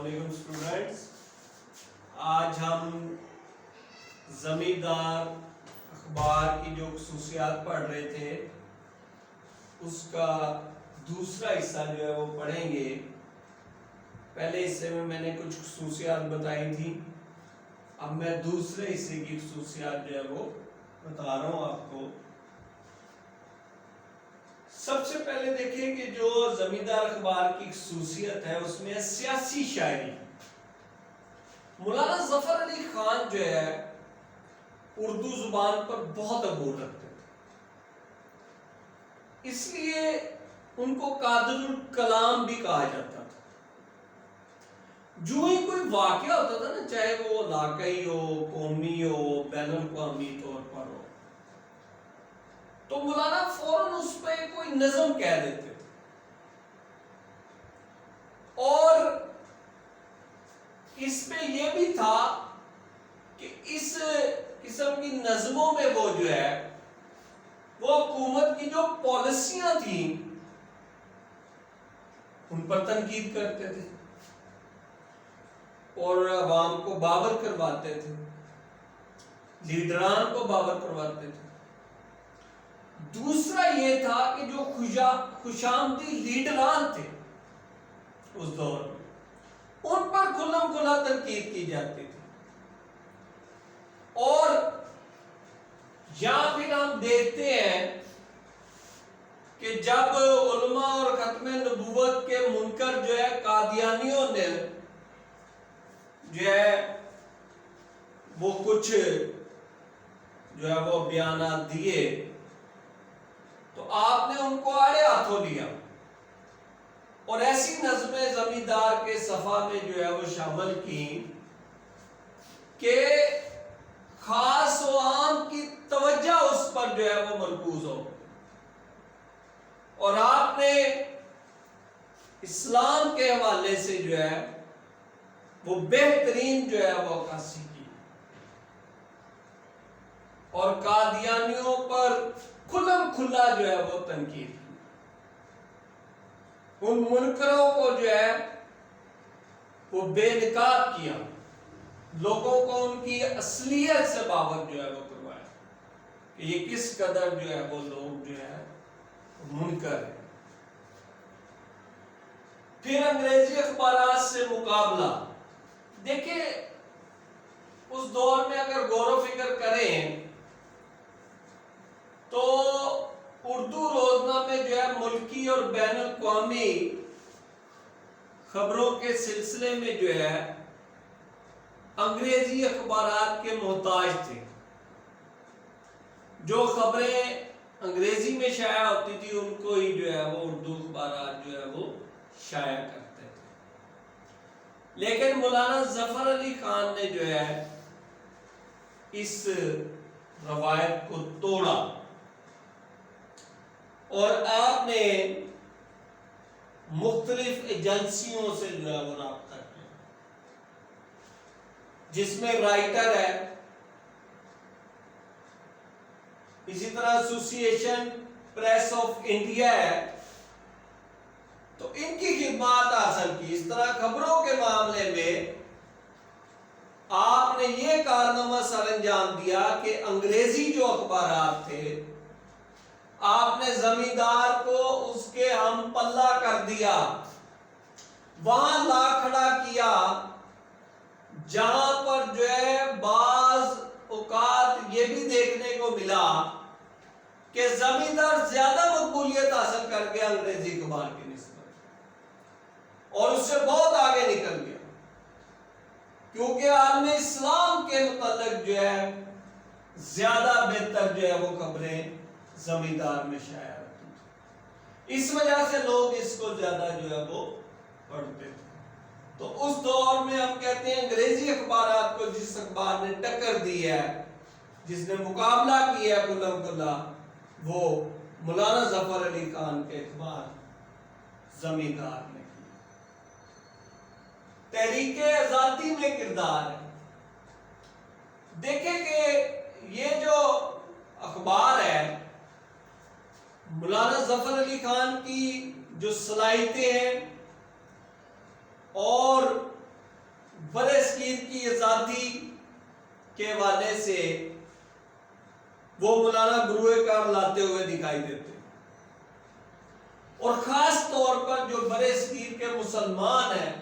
علیکم اسٹوڈنٹس، آج ہم زمیندار اخبار کی جو خصوصیات پڑھ رہے تھے اس کا دوسرا حصہ جو ہے وہ پڑھیں گے۔ پہلے حصے میں نے کچھ خصوصیات بتائی تھی، اب میں دوسرے حصے کی خصوصیات جو ہے وہ بتا رہا ہوں آپ کو۔ سب سے پہلے دیکھیں کہ جو زمیندار اخبار کی خصوصیت ہے اس میں سیاسی شاعری۔ مولانا ظفر علی خان جو ہے اردو زبان پر بہت عبور رکھتے تھے، اس لیے ان کو قادر الکلام بھی کہا جاتا تھا۔ جو ہی کوئی واقعہ ہوتا تھا نا، چاہے وہ علاقائی ہو، قومی ہو، بین الاقوامی طور پر ہو، تو مولانا فوراً اس پہ کوئی نظم کہہ دیتے تھے، اور اس پہ یہ بھی تھا کہ اس قسم کی نظموں میں وہ جو ہے وہ حکومت کی جو پالیسیاں تھیں ان پر تنقید کرتے تھے اور عوام کو باور کرواتے تھے، لیڈران کو باور کرواتے تھے۔ دوسرا یہ تھا کہ جو خوشامدی لیڈران تھے اس دور میں ان پر کھلم کھلا تنقید کی جاتی تھی، اور یہاں پھر ہم دیکھتے ہیں کہ جب علماء اور ختم نبوت کے منکر جو ہے قادیانیوں نے جو ہے وہ کچھ جو ہے وہ بیانات دیے تو آپ نے ان کو آڑے ہاتھوں لیا اور ایسی نظمیں زمیندار کے صفحہ میں جو ہے وہ شامل کی کہ خاص و عام کی توجہ اس پر جو ہے وہ مرکوز ہو، اور آپ نے اسلام کے حوالے سے جو ہے وہ بہترین جو ہے وہ عکاسی کی اور قادیانیوں پر کھلم کھلا جو ہے وہ تنقید کی۔ ان منکروں کو جو ہے وہ بے نقاب کیا، لوگوں کو ان کی اصلیت سے باور جو ہے وہ کروایا کہ یہ کس قدر جو ہے وہ لوگ جو ہے منکر ہیں۔ پھر انگریزی اخبارات سے مقابلہ دیکھیں، اس دور میں اگر غور و فکر کریں تو اردو روزنامے جو ہے ملکی اور بین الاقوامی خبروں کے سلسلے میں جو ہے انگریزی اخبارات کے محتاج تھے۔ جو خبریں انگریزی میں شائع ہوتی تھی ان کو ہی جو ہے وہ اردو اخبارات جو ہے وہ شائع کرتے تھے، لیکن مولانا ظفر علی خان نے جو ہے اس روایت کو توڑا اور آپ نے مختلف ایجنسیوں سے جو ہے وہ رابطہ کیا، جس میں رائٹر ہے، اسی طرح ایسوسی ایشن پریس آف انڈیا ہے، تو ان کی خدمات حاصل کی۔ اس طرح خبروں کے معاملے میں آپ نے یہ کارنامہ سر انجام دیا کہ انگریزی جو اخبارات تھے آپ نے زمیندار کو اس کے ہم پلہ کر دیا، وہاں لا کھڑا کیا جہاں پر جو ہے بعض اوقات یہ بھی دیکھنے کو ملا کہ زمیندار زیادہ مقبولیت حاصل کر گیا انگریزی اخبار کی نسبت، اور اس سے بہت آگے نکل گیا، کیونکہ عالم اسلام کے متعلق جو ہے زیادہ بہتر جو ہے وہ خبریں زمیندار میں شائع ہوتی تھی، اس وجہ سے لوگ اس کو زیادہ جو ہے وہ پڑھتے تھے۔ تو اس دور میں ہم کہتے ہیں انگریزی اخبارات کو جس اخبار نے ٹکر دی ہے، جس نے مقابلہ کیا ہے کھلم کھلا، وہ مولانا ظفر علی خان کے اخبار زمیندار نے کی۔ تحریک آزادی میں کردار ہے، دیکھیں کہ یہ جو اخبار ہے مولانا ظفر علی خان کی جو صلاحیتیں ہیں اور برصغیر کی آزادی کے حوالے سے وہ مولانا گروہ کار لاتے ہوئے دکھائی دیتے، اور خاص طور پر جو برصغیر کے مسلمان ہیں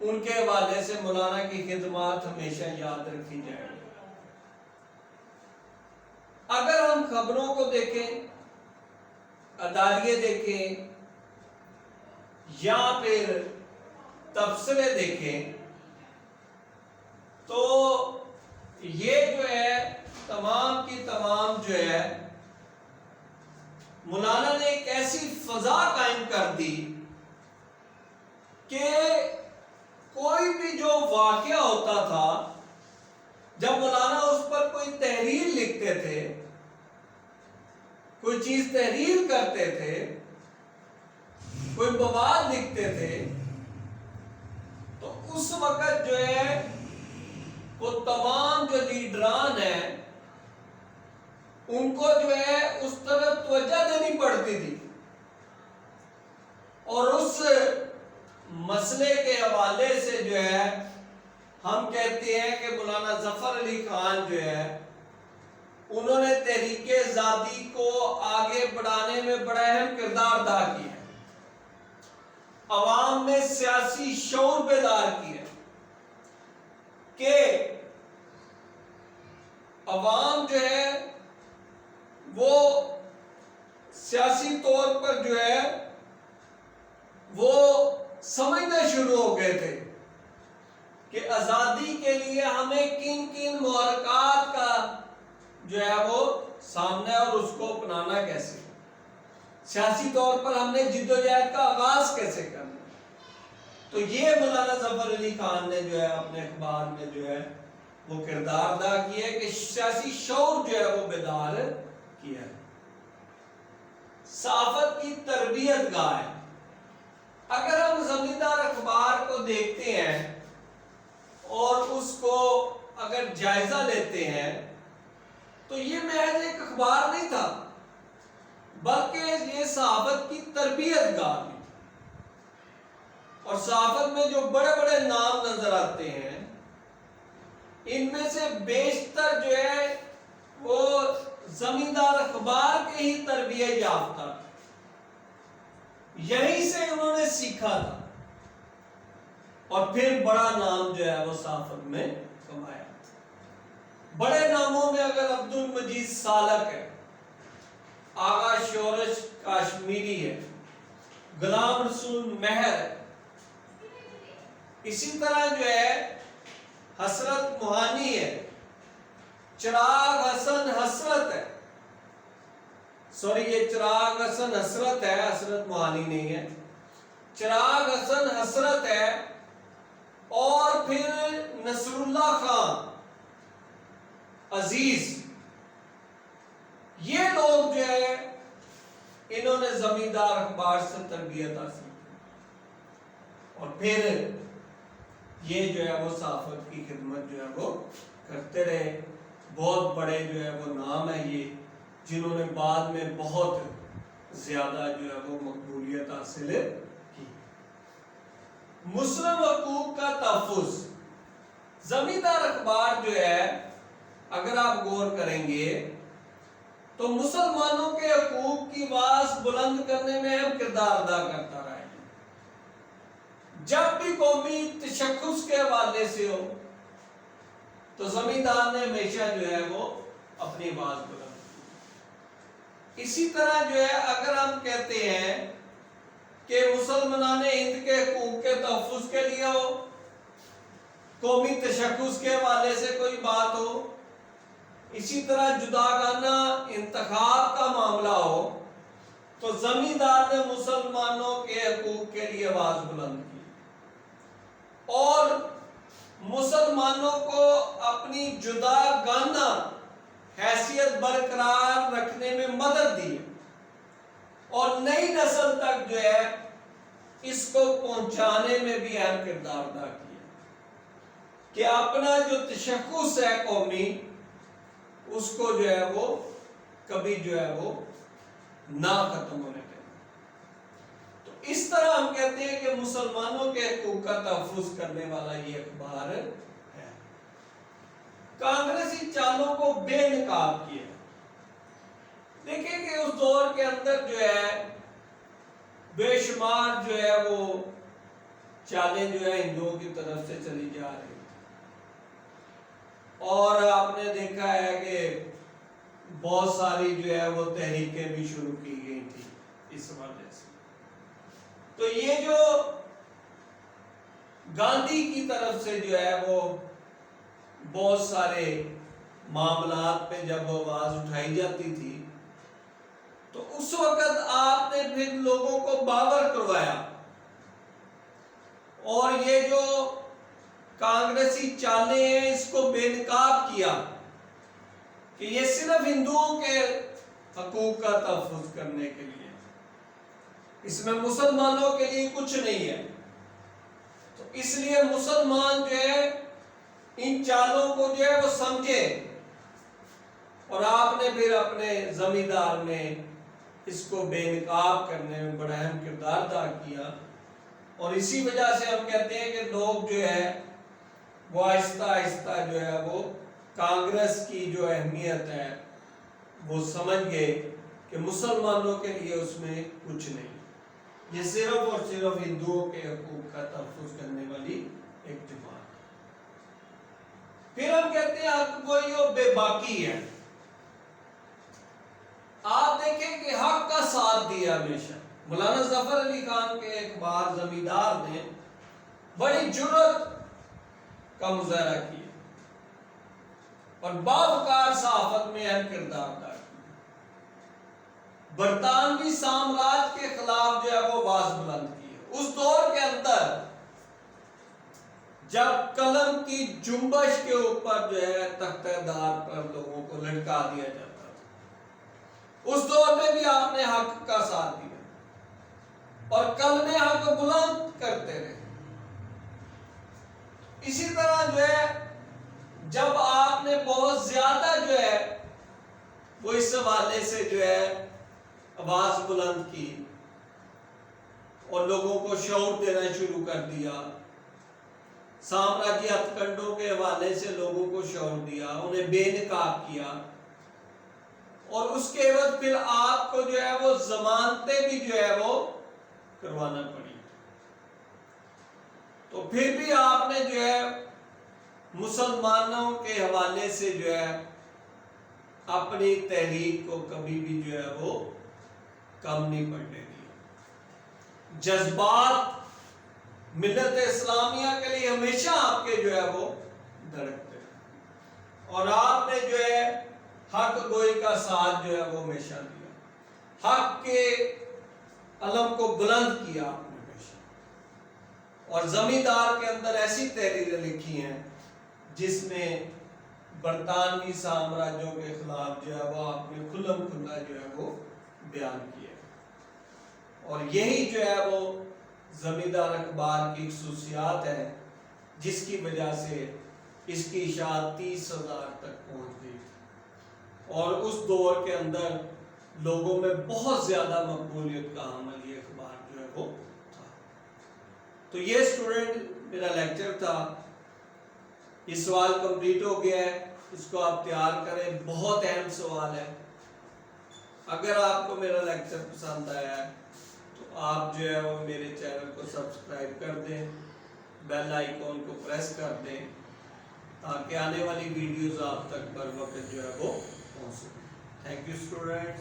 ان کے حوالے سے مولانا کی خدمات ہمیشہ یاد رکھی جائیں گی۔ اگر ہم خبروں کو دیکھیں، اداریے دیکھیں یا پھر تبصرے دیکھیں، تو یہ جو ہے تمام کی تمام جو ہے مولانا نے ایک ایسی فضا قائم کر دی کہ کوئی بھی جو واقعہ ہوتا تھا، جب مولانا اس پر کوئی تحریر لکھتے تھے، کوئی چیز تحریر کرتے تھے، کوئی مواد لکھتے تھے، تو اس وقت جو ہے وہ تمام جو لیڈران ہیں ان کو جو ہے اس طرف توجہ دینی پڑتی تھی، اور اس مسئلے کے حوالے سے جو ہے ہم کہتے ہیں کہ مولانا ظفر علی خان جو ہے انہوں نے تحریک آزادی کو آگے بڑھانے میں بڑا اہم کردار ادا کیا ہے، عوام میں سیاسی شعور بیدار کیا کہ عوام جو ہے وہ سیاسی طور پر جو ہے وہ سمجھنا شروع ہو گئے تھے کہ آزادی کے لیے ہمیں کن کن محرکات کا جو ہے وہ سامنا ہے اور اس کو اپنانا کیسے، سیاسی طور پر ہم نے جدوجہد کا آغاز کیسے کرنا۔ تو یہ مولانا ظفر علی خان نے جو ہے اپنے اخبار میں جو ہے وہ کردار ادا کیا ہے کہ سیاسی شعور جو ہے وہ بیدار کیا ہے۔ صحافت کی تربیت گاہ ہے۔ اگر ہم زمیندار اخبار کو دیکھتے ہیں اور اس کو اگر جائزہ لیتے ہیں تو یہ محض ایک اخبار نہیں تھا، بلکہ یہ صحافت کی تربیت گاہ تھی، اور صحافت میں جو بڑے بڑے نام نظر آتے ہیں ان میں سے بیشتر جو ہے وہ زمیندار اخبار کے ہی تربیت یافتہ، یہیں سے انہوں نے سیکھا تھا اور پھر بڑا نام جو ہے وہ صحافت میں کمایا۔ بڑے ناموں میں اگر عبد المجید سالک ہے، آغا شورش کاشمیری ہے، غلام رسول مہر ہے، اسی طرح جو ہے حسرت موہانی ہے، چراغ حسن حسرت ہے، یہ چراغ حسن حسرت ہے، حسرت موہانی نہیں ہے، چراغ حسن حسرت ہے، اور پھر نصر اللہ خان عزیز، یہ لوگ جو ہے انہوں نے زمیندار اخبار سے تربیت حاصل کی، اور پھر یہ جو ہے وہ صحافت کی خدمت جو ہے وہ کرتے رہے۔ بہت بڑے جو ہے وہ نام ہے یہ، جنہوں نے بعد میں بہت زیادہ جو ہے وہ مقبولیت حاصل کی۔ مسلم حقوق کا تحفظ، زمیندار اخبار جو ہے اگر آپ غور کریں گے تو مسلمانوں کے حقوق کی آواز بلند کرنے میں اہم کردار ادا کرتا رہا ہے۔ جب بھی قومی تشخص کے حوالے سے ہو تو زمیندار نے ہمیشہ جو ہے وہ اپنی آواز بلند کی۔ اسی طرح جو ہے اگر ہم کہتے ہیں کہ مسلمانان ہند کے حقوق کے تحفظ کے لیے ہو، قومی تشخص کے حوالے سے کوئی بات ہو، اسی طرح جداگانہ انتخاب کا معاملہ ہو، تو زمیندار نے مسلمانوں کے حقوق کے لیے آواز بلند کی اور مسلمانوں کو اپنی جداگانہ حیثیت برقرار رکھنے میں مدد دی، اور نئی نسل تک جو ہے اس کو پہنچانے میں بھی اہم کردار ادا کیا کہ اپنا جو تشخص ہے قومی، اس کو جو ہے وہ کبھی جو ہے وہ نہ ختم ہونے دیں۔ تو اس طرح ہم کہتے ہیں کہ مسلمانوں کے حقوق کا تحفظ کرنے والا یہ اخبار ہے۔ کانگریسی چالوں کو بے نقاب کیا۔ دیکھیں کہ اس دور کے اندر جو ہے بے شمار جو ہے وہ چالیں جو ہے ہندوؤں کی طرف سے چلی جا رہی تھی، اور آپ نے دیکھا ہے کہ بہت ساری جو ہے وہ تحریکیں بھی شروع کی گئی تھی اس وجہ سے۔ تو یہ جو گاندھی کی طرف سے جو ہے وہ بہت سارے معاملات پہ جب آواز اٹھائی جاتی تھی تو اس وقت آپ نے پھر لوگوں کو باور کروایا، اور یہ جو کانگریسی چالیں ہیں اس کو بے نقاب کیا کہ یہ صرف ہندوؤں کے حقوق کا تحفظ کرنے کے لیے، اس میں مسلمانوں کے لیے کچھ نہیں ہے۔ تو اس لیے مسلمان جو ہے ان چالوں کو جو ہے وہ سمجھے، اور آپ نے پھر اپنے زمیندار میں اس کو بے نقاب کرنے میں بڑا اہم کردار ادا کیا، اور اسی وجہ سے ہم کہتے ہیں کہ لوگ جو ہے وہ آہستہ آہستہ جو ہے وہ کانگریس کی جو اہمیت ہے وہ سمجھ گئے کہ مسلمانوں کے لیے اس میں کچھ نہیں، یہ صرف اور صرف ہندوؤں کے حقوق کا تحفظ کرنے والی ایک جماعت۔ پھر ہم کہتے ہیں حق گوئی و بے باکی ہے۔ آپ دیکھیں کہ حق کا ساتھ دیا ہمیشہ۔ مولانا ظفر علی خان کے ایک بار زمیندار نے بڑی جرأت کا مظاہرہ کیا اور باوقار صحافت میں اہم کردار ادا کیا۔ برطانوی سامراج کے خلاف جو ہے وہ آواز بلند کی۔ اس دور کے اندر جب قلم کی جنبش کے اوپر جو ہے تختہ دار پر لوگوں کو لٹکا دیا جاتا تھا، اس دور میں بھی آپ نے حق کا ساتھ دیا اور کلمہ حق بلند کرتے رہے۔ اسی طرح جو ہے جب آپ نے بہت زیادہ جو ہے وہ اس حوالے سے جو ہے آواز بلند کی اور لوگوں کو شعور دینا شروع کر دیا، سامراجی ہتھ کنڈوں کے حوالے سے لوگوں کو شعور دیا، انہیں بے نقاب کیا، اور اس کے بعد پھر آپ کو جو ہے وہ ضمانتیں بھی جو ہے وہ کروانا پڑی، تو پھر بھی آپ نے جو ہے مسلمانوں کے حوالے سے جو ہے اپنی تحریک کو کبھی بھی جو ہے وہ کم نہیں پڑنے دیا۔ جذبات ملت اسلامیہ کے لیے ہمیشہ آپ کے جو ہے وہ دھڑکتے ہیں، اور آپ نے جو ہے حق گوئی کا ساتھ جو ہے وہ ہمیشہ دیا، حق کے علم کو بلند کیا آپ نے ہمیشہ، اور زمیندار کے اندر ایسی تحریریں لکھی ہیں جس میں برطانوی سامراجوں کے خلاف جو ہے وہ آپ نے کھلم کھلا جو ہے وہ بیان کیا، اور یہی جو ہے وہ زمیندار اخبار کی خصوصیات ہے جس کی وجہ سے اس کی اشاعت 30,000 تک پہنچ گئی، اور اس دور کے اندر لوگوں میں بہت زیادہ مقبولیت کا حامل یہ اخبار جو ہے وہ تھا۔ تو یہ اسٹوڈنٹ میرا لیکچر تھا، یہ سوال کمپلیٹ ہو گیا ہے، اس کو آپ تیار کریں، بہت اہم سوال ہے۔ اگر آپ کو میرا لیکچر پسند آیا ہے تو آپ جو ہے وہ میرے چینل کو سبسکرائب کر دیں، بیل آئیکن کو پریس کر دیں تاکہ آنے والی ویڈیوز آپ تک بر وقت جو ہے وہ پہنچ سکیں۔ Thank you student.